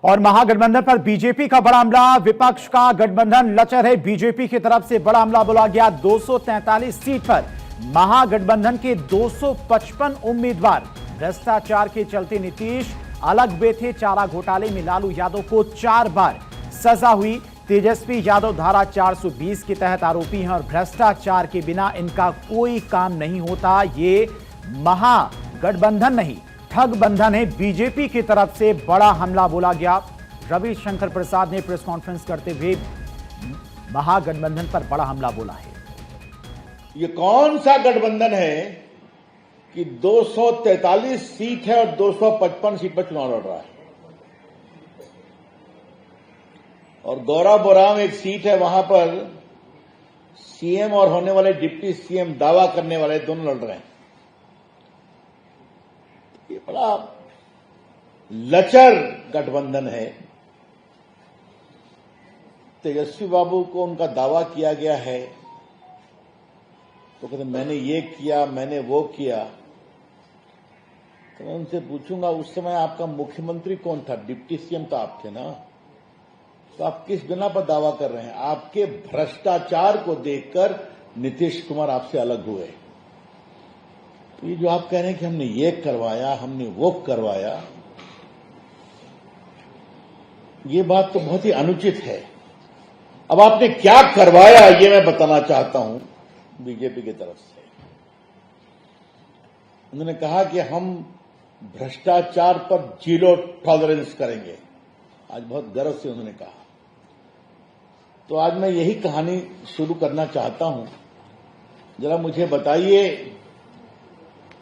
और महागठबंधन पर बीजेपी का बड़ा हमला, विपक्ष का गठबंधन लचर है। बीजेपी की तरफ से बड़ा हमला बोला गया। 243 सीट पर महागठबंधन के 255 उम्मीदवार। भ्रष्टाचार के चलते नीतीश अलग बेथे। चारा घोटाले में लालू यादव को 4 बार सजा हुई। तेजस्वी यादव धारा 420 के तहत आरोपी हैं और भ्रष्टाचार के बिना इनका कोई काम नहीं होता। ये महागठबंधन नहीं, ठग बंधन है। बीजेपी की तरफ से बड़ा हमला बोला गया। रविशंकर प्रसाद ने प्रेस कॉन्फ्रेंस करते हुए महागठबंधन पर बड़ा हमला बोला है। ये कौन सा गठबंधन है कि 243 सीट है और 255 सीट पर चुनाव लड़ रहा है, और गौराबोराम एक सीट है, वहां पर सीएम और होने वाले डिप्टी सीएम दावा करने वाले दोनों लड़ रहे हैं। ये बड़ा लचर गठबंधन है। तेजस्वी बाबू को उनका दावा किया गया है तो कहते मैंने ये किया, मैंने वो किया। तो मैं उनसे पूछूंगा, उस समय आपका मुख्यमंत्री कौन था? डिप्टी सीएम तो आप थे ना, तो आप किस बिना पर दावा कर रहे हैं? आपके भ्रष्टाचार को देखकर नीतीश कुमार आपसे अलग हुए। तो ये जो आप कह रहे हैं कि हमने ये करवाया, हमने वो करवाया, ये बात तो बहुत ही अनुचित है। अब आपने क्या करवाया ये मैं बताना चाहता हूं बीजेपी की तरफ से। उन्होंने कहा कि हम भ्रष्टाचार पर 0 टॉलरेंस करेंगे। आज बहुत गर्व से उन्होंने कहा। तो आज मैं यही कहानी शुरू करना चाहता हूं। जरा मुझे बताइए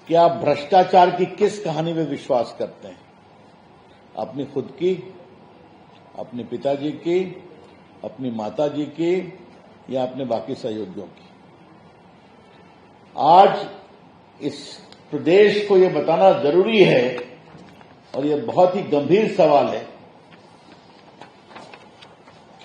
कि आप भ्रष्टाचार की किस कहानी में विश्वास करते हैं? अपनी खुद की, अपने पिताजी की, अपनी माताजी की, या अपने बाकी सहयोगियों की? आज इस प्रदेश को यह बताना जरूरी है, और यह बहुत ही गंभीर सवाल है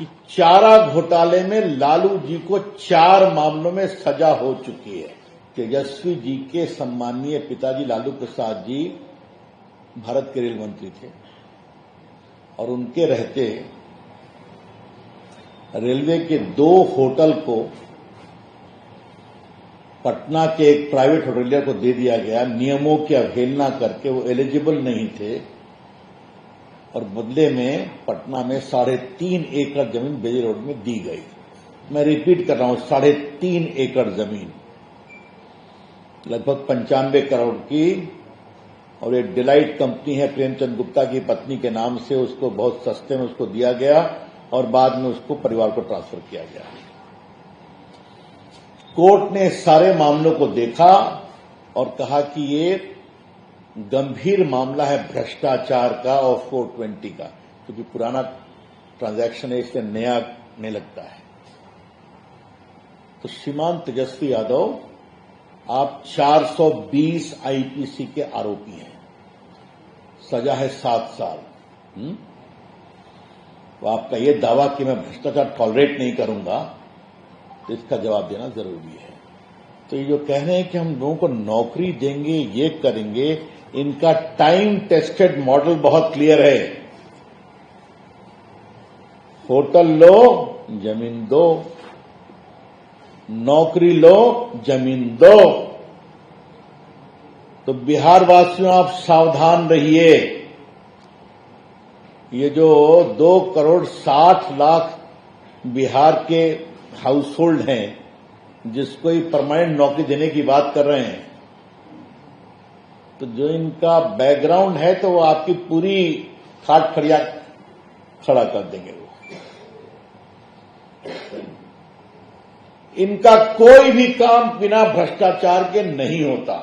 कि चारा घोटाले में लालू जी को 4 मामलों में सजा हो चुकी है। तेजस्वी जी के सम्मानीय पिताजी लालू प्रसाद जी भारत के रेल मंत्री थे, और उनके रहते रेलवे के 2 होटल को पटना के एक प्राइवेट होटलियर को दे दिया गया। नियमों की अवहेलना करके, वो एलिजिबल नहीं थे, और बदले में पटना में 3.5 एकड़ जमीन बेली रोड में दी गई। मैं रिपीट कर रहा हूं, 3.5 एकड़ जमीन, लगभग 95 करोड़ की। और एक डिलाइट कंपनी है प्रेमचंद गुप्ता की पत्नी के नाम से, उसको बहुत सस्ते में उसको दिया गया, और बाद में उसको परिवार को ट्रांसफर किया गया। कोर्ट ने सारे मामलों को देखा और कहा कि ये गंभीर मामला है भ्रष्टाचार का और 420 का, क्योंकि पुराना ट्रांजैक्शन है, इसलिए नया नहीं लगता है। तो श्रीमान तेजस्वी यादव, आप 420 आईपीसी के आरोपी हैं, सजा है 7 साल। तो आपका यह दावा कि मैं भ्रष्टाचार टॉलरेट नहीं करूंगा, तो इसका जवाब देना जरूरी है। तो ये जो कह रहे हैं कि हम लोगों को नौकरी देंगे, ये करेंगे, इनका टाइम टेस्टेड मॉडल बहुत क्लियर है। होटल लो, जमीन दो, नौकरी लो, जमीन दो। तो बिहार वासियों, आप सावधान रहिए। ये जो 2,60,00,000 बिहार के हाउस होल्ड हैं, जिसको ही परमानेंट नौकरी देने की बात कर रहे हैं, तो जो इनका बैकग्राउंड है, तो वो आपकी पूरी खाट खड़िया खड़ा कर देंगे। वो इनका कोई भी काम बिना भ्रष्टाचार के नहीं होता।